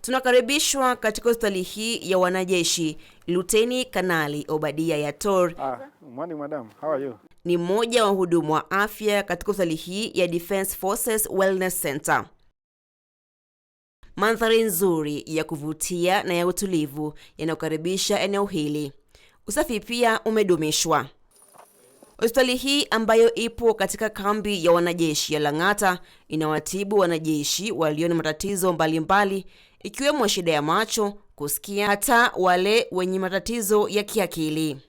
Tunakaribishwa katika hospitali hii ya wanajeshi. Luteni Kanali Obadia Yator, morning madam, how are you? Ni mmoja wa wahudumu wa afya katika hospitali hii ya Defense Forces Wellness Center. Mandhari nzuri ya kuvutia na ya utulivu yanayokaribisha eneo hili. Usafi pia umedumishwa. Hospitali hii ambayo ipo katika kambi ya wanajeshi ya Lang'ata inawatibu wanajeshi walio na matatizo mbalimbali ikiwemo shida ya macho, kusikia, hata wale wenye matatizo ya kiakili.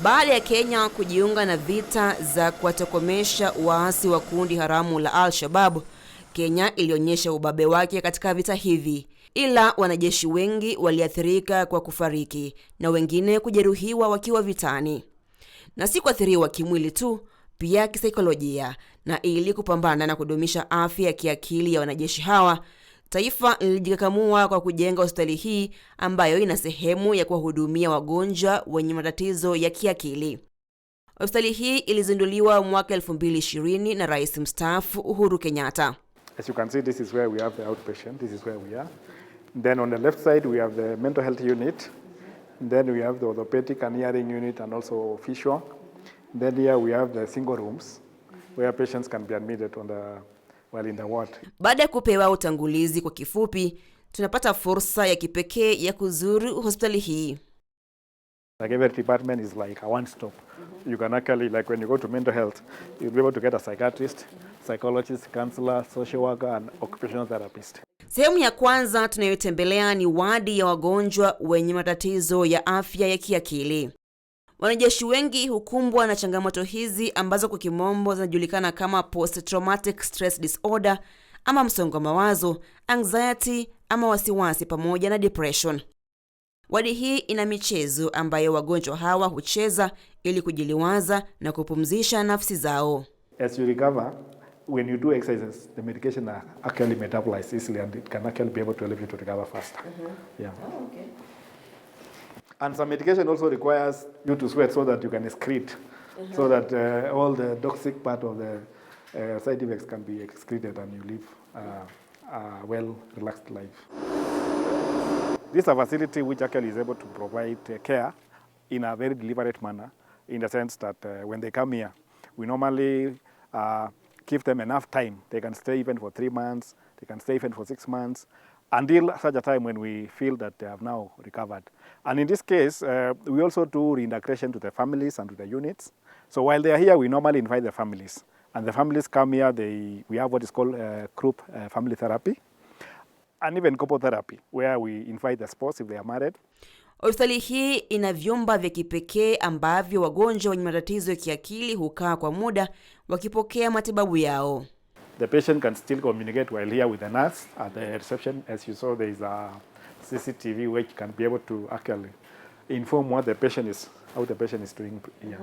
Baada ya Kenya kujiunga na vita za kuwatokomesha waasi wa kundi haramu la Al-Shabaab, Kenya ilionyesha ubabe wake katika vita hivi, ila wanajeshi wengi waliathirika kwa kufariki na wengine kujeruhiwa wakiwa vitani. Na si kuathiriwa kimwili tu, pia kisaikolojia. Na ili kupambana na kudumisha afya ya kiakili ya wanajeshi hawa, taifa lilijikakamua kwa kujenga hospitali hii ambayo ina sehemu ya kuwahudumia wagonjwa wenye matatizo ya kiakili. Hospitali hii ilizinduliwa mwaka 2020 na Rais mstaafu Uhuru Kenyatta. As you can see, this is where we have the outpatient. This is where we are. Then on the left side, we have the mental health unit. Then we have the orthopedic and hearing unit and also physio. Then here we have the single rooms where patients can be admitted in the ward. Baada ya kupewa utangulizi kwa kifupi, tunapata fursa ya kipekee ya kuzuru hospitali hii. Like every department is like a one stop. You can actually, like when you go to mental health, you'll be able to get a psychiatrist, psychologist, counselor, social worker and occupational therapist. Sehemu ya kwanza tunayotembelea ni wadi ya wagonjwa wenye matatizo ya afya ya kiakili. Wanajeshi wengi hukumbwa na changamoto hizi ambazo kwa kimombo zinajulikana kama post-traumatic stress disorder ama msongo wa mawazo, anxiety ama wasiwasi pamoja na depression. Wadi hii ina michezo ambayo wagonjwa hawa hucheza ili kujiliwaza na kupumzisha nafsi zao. As you recover, when you do exercises, the medication are actually metabolized easily and it can actually be able to help you to recover faster. Yeah. Oh, okay. And some medication also requires you to sweat so that you can excrete, so that all the toxic part of the side effects can be excreted and you live a well-relaxed life. This is a facility which actually is able to provide care in a very deliberate manner, in the sense that when they come here, we normally give them enough time. They can stay even for 3 months, they can stay even for 6 months, until such a time when we feel that they have now recovered. And in this case, we also do reintegration to the families and to the units. So while they are here, we normally invite the families. And the families come here, we have what is called group family therapy, and even couple therapy, where we invite the spouse if they are married. Hospitali hii ina vyumba vya kipekee ambavyo wagonjwa wenye matatizo ya kiakili hukaa kwa muda wakipokea matibabu yao. The patient can still communicate while here with the nurse at the reception. As you saw, there is a CCTV which can be able to actually inform how the patient is doing here.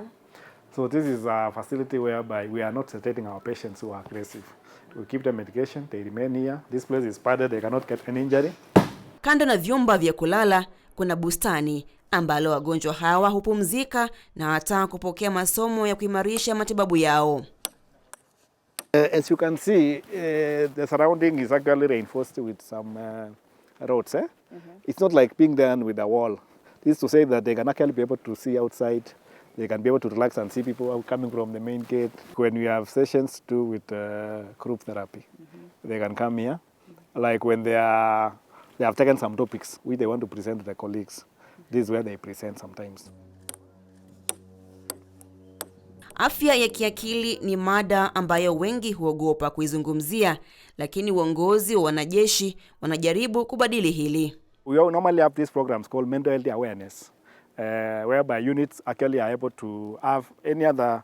So this is a facility whereby we are not sedating our patients who are aggressive. We keep them medication, they remain here. This place is padded, they cannot get any injury. Kando na vyumba vya kulala, kuna bustani ambalo wagonjwa hawa hupumzika na hata kupokea masomo ya kuimarisha matibabu yao. As you can see, the surrounding is actually reinforced with some roads. It's not like being done with a wall. This is to say that they can actually be able to see outside. They can be able to relax and see people coming from the main gate. When we have sessions to do with group therapy, they can come here. Like when they have taken some topics which they want to present to their colleagues. This is where they present sometimes. Afya ya kiakili ni mada ambayo wengi huogopa kuizungumzia, lakini uongozi wa wanajeshi wanajaribu kubadili hili. We normally have these programs called mental health awareness, whereby units actually are able to have any other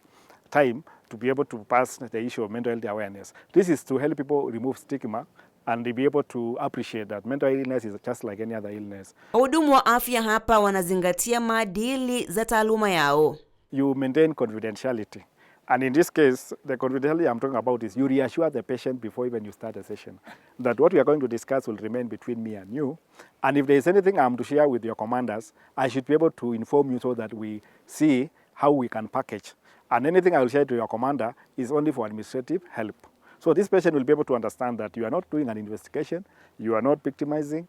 time to be able to pass the issue of mental health awareness. This is to help people remove stigma and be able to appreciate that mental illness is just like any other illness. Wahudumu wa afya hapa wanazingatia maadili za taaluma yao. You maintain confidentiality. And in this case, the confidentiality I'm talking about is you reassure the patient before even you start a session that what we are going to discuss will remain between me and you. And if there is anything I'm to share with your commanders, I should be able to inform you so that we see how we can package. And anything I will share to your commander is only for administrative help. So this patient will be able to understand that you are not doing an investigation, you are not victimizing,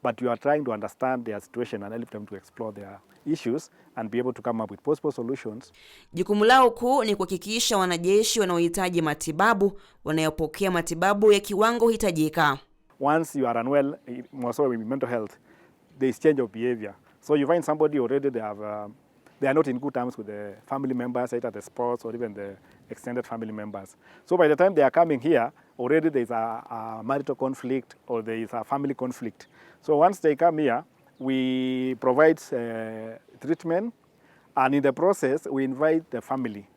but you are trying to understand their situation and help them to explore their issues and be able to come up with possible solutions. Jukumu lao kuu ni kuhakikisha wanajeshi wanaohitaji matibabu wanayopokea matibabu ya kiwango hitajika. Once you are unwell, also with mental health, there is change of behavior. So you find somebody already they are not in good terms with the family members, either the spouse or even the extended family members. So by the time they are coming here, already there is a marital conflict or there is a family conflict. So once they come here, we provide treatment, and in the process, we invite the family.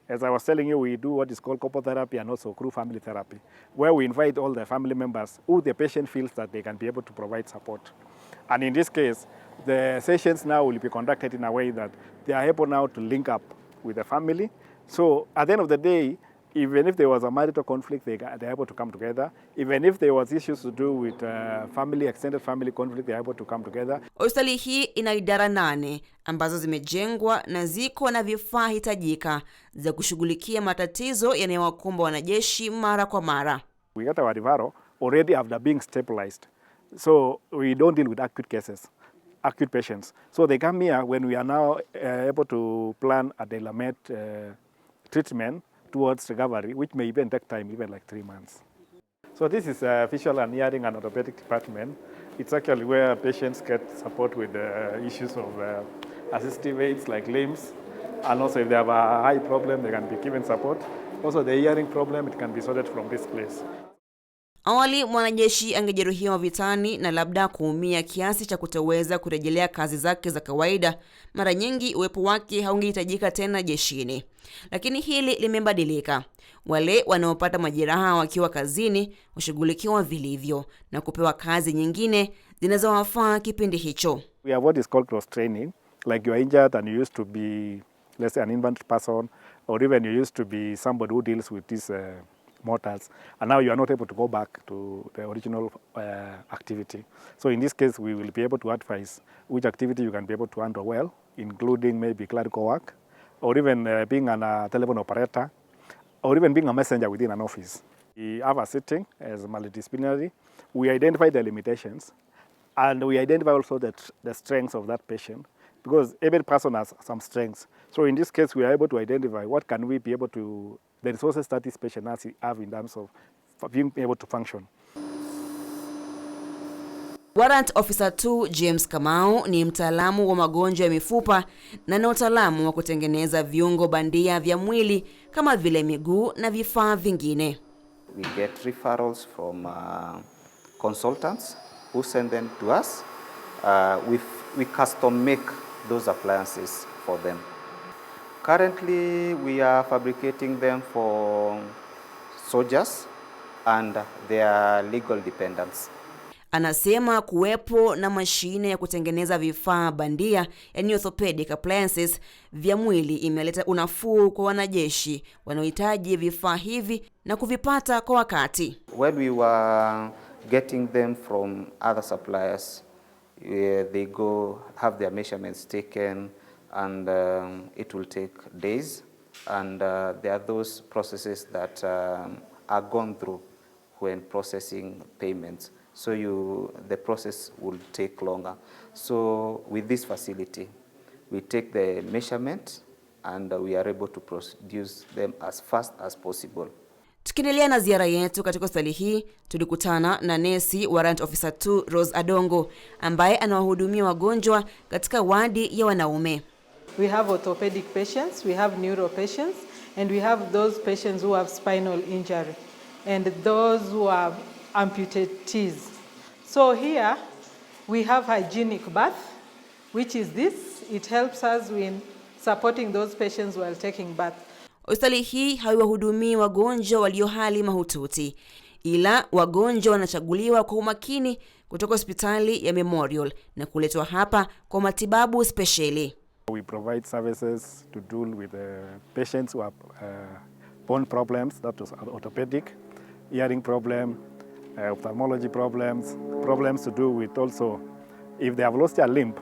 As I was telling you, we do what is called couple therapy and also crew family therapy, where we invite all the family members who the patient feels that they can be able to provide support. And in this case, the sessions now will be conducted in a way that they are able now to link up with the family. So at the end of the day, even if there was a marital conflict, they're able to come together. Even if there was issues to do with family, extended family conflict, they're able to come together. Hospitali hii ina idara 8 ambazo zimejengwa na ziko na vifaa hitajika za kushughulikia matatizo yanayowakumba wanajeshi mara kwa mara. We get our referral already after being stabilized. So we don't deal with acute cases, acute patients. So they come here when we are now able to plan a tailor-made treatment towards recovery, which may even take time, even like 3 months. So this is a visual and hearing and orthopedic department. It's actually where patients get support with issues of assistive aids like limbs, and also if they have a eye problem, they can be given support. Also the hearing problem, it can be sorted from this place. Awali mwanajeshi angejeruhiwa vitani na labda kuumia kiasi cha kutoweza kurejelea kazi zake za kawaida, mara nyingi uwepo wake haungehitajika tena jeshini. Lakini hili limebadilika. Wale wanaopata majeraha wakiwa kazini washughulikiwa vilivyo na kupewa kazi nyingine zinazowafaa kipindi hicho. We have what is called cross training, like you are injured and you used to be, let's say, an infantry person, or even you used to be somebody who deals with these mortars, and now you are not able to go back to the original activity. So in this case, we will be able to advise which activity you can be able to handle well, including maybe clerical work, or even being a telephone operator, or even being a messenger within an office. We have a sitting as multidisciplinary. We identify the limitations, and we identify also the strengths of that patient, because every person has some strengths. So in this case, we are able to identify what can we be able to, the resources that this patient has have in terms of being able to function. Warrant Officer 2 James Kamau ni mtaalamu wa magonjwa ya mifupa na ni utaalamu wa kutengeneza viungo bandia vya mwili kama vile miguu na vifaa vingine. We get referrals from consultants who send them to us. We custom make those appliances for them. Currently, we are fabricating them for soldiers and their legal dependents. Anasema kuwepo na mashine ya kutengeneza vifaa bandia, yani orthopedic appliances, vya mwili imeleta unafuu kwa wanajeshi wanaohitaji vifaa hivi na kuvipata kwa wakati. When we were getting them from other suppliers, they go have their measurements taken, and it will take days, and there are those processes that are gone through when processing payments. So the process will take longer. So with this facility, we take the measurement and we are able to produce them as fast as possible. Tukiendelea na ziara yetu katika hospitali hii, tulikutana na nesi Warrant Officer 2 Rose Adongo ambaye anawahudumia wagonjwa katika wadi ya wanaume. We have orthopedic patients, we have neuro patients, and we have those patients who have spinal injury and those who have amputees. So here we have hygienic bath, which is this. It helps us in supporting those patients while taking bath. Hospitali hii haiwahudumii wagonjwa walio hali mahututi, ila wagonjwa wanachaguliwa kwa umakini kutoka hospitali ya Memorial na kuletwa hapa kwa matibabu spesheli. We provide services to deal with patients who have bone problems, that is orthopedic, hearing problem, ophthalmology problems, problems to do with also if they have lost their limb,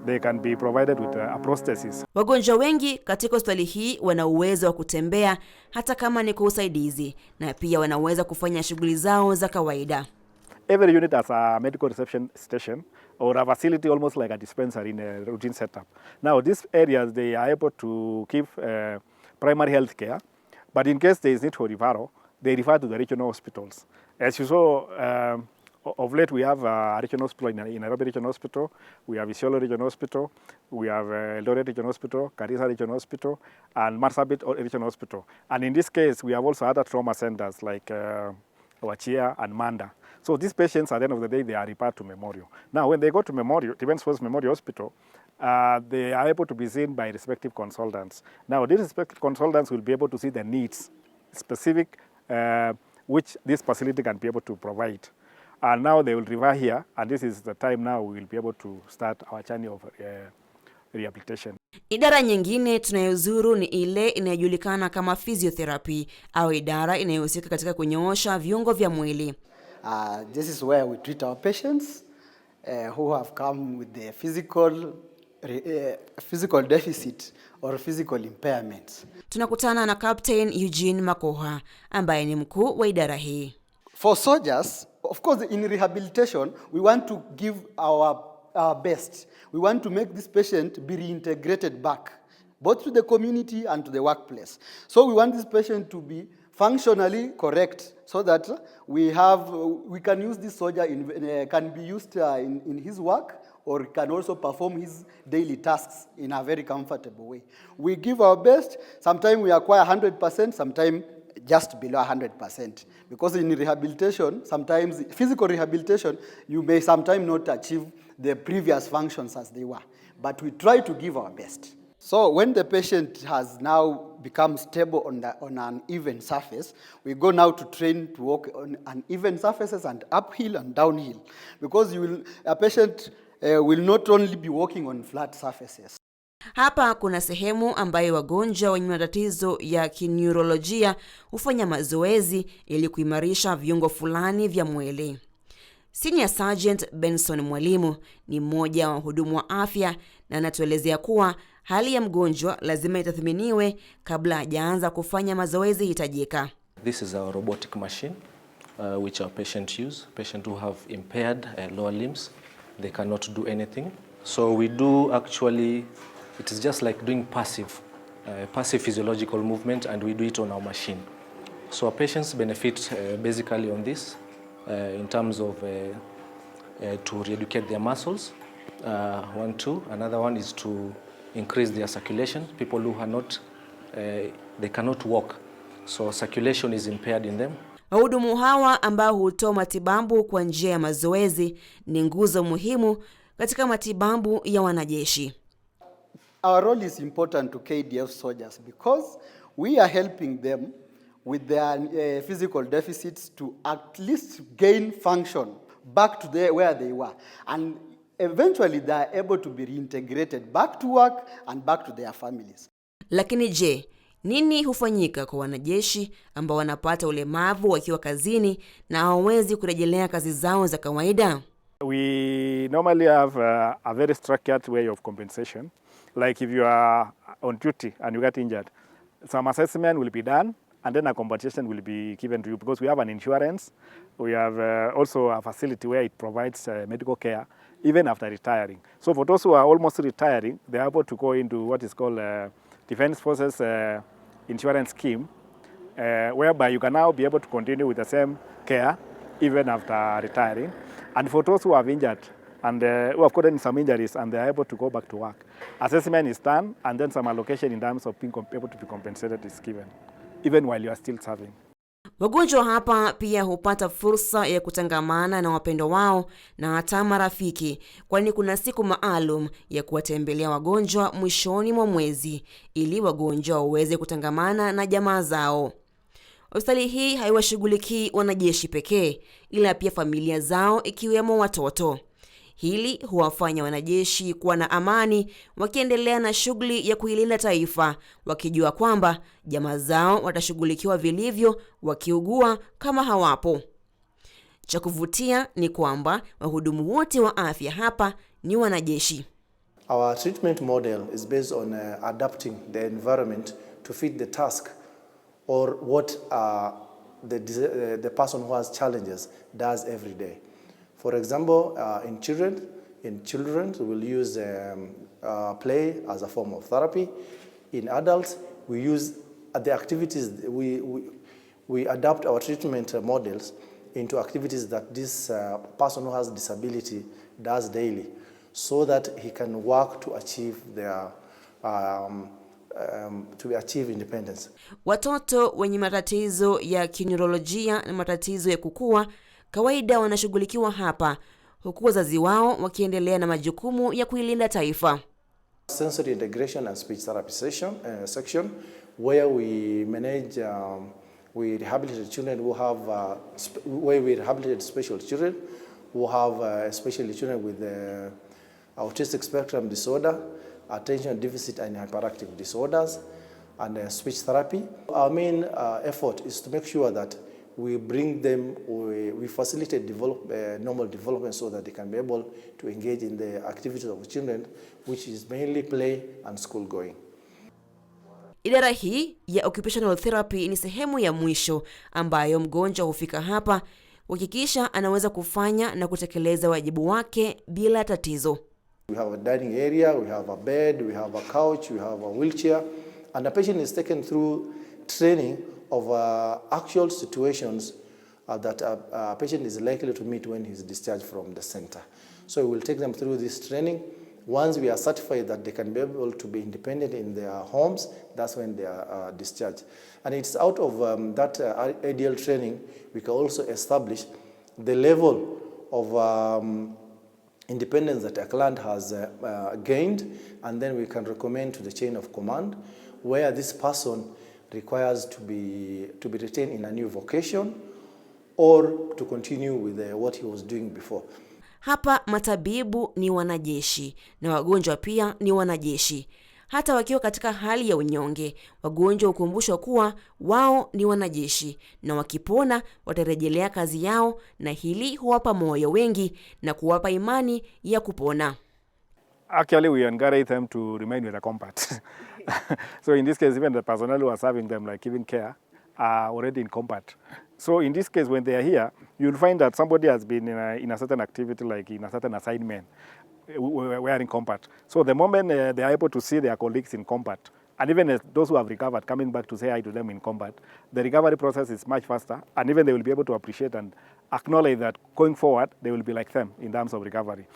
they can be provided with a prosthesis. Wagonjwa wengi katika hospitali hii wana uwezo wa kutembea hata kama ni kwa usaidizi, na pia wanaweza kufanya shughuli zao za kawaida. Every unit has a medical reception station or a facility almost like a dispensary in a routine setup. Now these areas, they are able to give primary health care, but in case there is need for referral, they refer to the regional hospitals. As you saw, of late we have a regional hospital in Nairobi Regional Hospital, we have Isiolo Regional Hospital, we have Eldoret Regional Hospital, Garissa Regional Hospital, and Marsabit Regional Hospital. And in this case, we have also other trauma centers like Wachia and Manda. So these patients, at the end of the day, they are referred to Memorial. Now, when they go to Memorial, Defense Force Memorial Hospital, they are able to be seen by respective consultants. Now, these respective consultants will be able to see the needs, specific, which this facility can be able to provide. And now they will refer here, and this is the time now we will be able to start our journey of rehabilitation. Idara nyingine tunayozuru ni ile inayojulikana kama physiotherapy, au idara inayohusika katika kunyoosha viungo vya mwili. This is where we treat our patients who have come with the physical deficit or physical impairments. Tunakutana na Captain Eugene Makoha ambaye ni mkuu wa idara hii. For soldiers, of course, in rehabilitation, we want to give our best. We want to make this patient be reintegrated back, both to the community and to the workplace. So we want this patient to be functionally correct, so that we can use this soldier can be used in his work, or can also perform his daily tasks in a very comfortable way. We give our best. Sometimes we acquire 100%, sometimes just below 100%. Because in rehabilitation, sometimes physical rehabilitation, you may sometimes not achieve the previous functions as they were. But we try to give our best. So when the patient has now become stable on an even surface, we go now to train to walk on uneven surfaces and uphill and downhill. Because a patient will not only be walking on flat surfaces. Hapa kuna sehemu ambayo wagonjwa wenye matatizo ya kineurolojia hufanya mazoezi ili kuimarisha viungo fulani vya mwili. Senior Sergeant Benson Mwalimu ni mmoja wa wahudumu wa afya na anatuelezea kuwa hali ya mgonjwa lazima itathminiwe kabla hajaanza kufanya mazoezi hitajika. This is our robotic machine which our patient use. Patient who have impaired lower limbs, they cannot do anything. So we do actually, it is just like doing passive physiological movement, and we do it on our machine. So our patients benefit basically on this in terms of to re-educate their muscles. 1, 2. Another one is to increase their circulation. People who are not, they cannot walk, so circulation is impaired in them. Wahudumu hawa ambao hutoa matibabu kwa njia ya mazoezi ni nguzo muhimu katika matibabu ya wanajeshi. Our role is important to KDF soldiers because we are helping them with their physical deficits to at least gain function back to where they were. And eventually they are able to be reintegrated back to work and back to their families. Lakini je, nini hufanyika kwa wanajeshi ambao wanapata ulemavu wakiwa kazini na hawawezi kurejelea kazi zao za kawaida? We normally have a very structured way of compensation. Like if you are on duty and you get injured, some assessment will be done and then a compensation will be given to you because we have an insurance. We have also a facility where it provides medical care even after retiring. So for those who are almost retiring, they are able to go into what is called Defense Forces insurance scheme, whereby you can now be able to continue with the same care even after retiring. And for those who have injured and who have gotten some injuries and they are able to go back to work, assessment is done and then some allocation in terms of being able to be compensated is given, even while you are still serving. Wagonjwa hapa pia hupata fursa ya kutangamana na wapendwa wao na hata marafiki, kwani kuna siku maalum ya kuwatembelea wagonjwa mwishoni mwa mwezi ili wagonjwa waweze kutangamana na jamaa zao. Hospitali hii haiwashughulikii wanajeshi pekee, ila pia familia zao ikiwemo watoto. Hili huwafanya wanajeshi kuwa na amani wakiendelea na shughuli ya kuilinda taifa, wakijua kwamba jamaa zao watashughulikiwa vilivyo wakiugua kama hawapo. Cha kuvutia ni kwamba wahudumu wote wa afya hapa ni wanajeshi. Our treatment model is based on adapting the environment to fit the task or what the person who has challenges does every day. For example, in children, we will use play as a form of therapy. In adults, we use the activities, we adapt our treatment models into activities that this person who has disability does daily, so that he can work to achieve their to achieve independence. Watoto wenye matatizo ya kineurolojia na matatizo ya kukua kawaida wanashughulikiwa hapa, huku wazazi wao wakiendelea na majukumu ya kuilinda taifa. Sensory integration and speech therapy section where we manage we rehabilitate children who have where we rehabilitate special children who have especially children with autistic spectrum disorder, attention deficit and hyperactive disorders, and speech therapy. Our main effort is to make sure that we bring them, we facilitate normal development so that they can be able to engage in the activities of children, which is mainly play and school going. Idara hii ya occupational therapy ni sehemu ya mwisho ambayo mgonjwa hufika hapa kuhakikisha anaweza kufanya na kutekeleza wajibu wake bila tatizo. We have a dining area, we have a bed, we have a couch, we have a wheelchair, and the patient is taken through training of actual situations that a patient is likely to meet when he's discharged from the center. So we will take them through this training. Once we are certified that they can be able to be independent in their homes, that's when they are discharged. And it's out of that ideal training, we can also establish the level of independence that a client has gained, and then we can recommend to the chain of command where this person requires to be retained in a new vocation or to continue with what he was doing before. Hapa matabibu ni wanajeshi na wagonjwa pia ni wanajeshi. Hata wakiwa katika hali ya unyonge, wagonjwa hukumbushwa kuwa wao ni wanajeshi na wakipona watarejelea kazi yao, na hili huwapa moyo wengi na kuwapa imani ya kupona. Actually, we encourage them to remain with the combat. So in this case, even the personnel who are serving them, like giving care, are already in combat. So in this case, when they are here, you'll find that somebody has been in a certain activity, like in a certain assignment, we're in combat. So the moment they are able to see their colleagues in combat, and even those who have recovered coming back to say hi to them in combat, the recovery process is much faster, and even they will be able to appreciate and acknowledge that going forward, they will be like them in terms of recovery.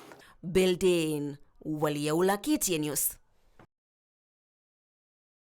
Building Waliaula KTN News.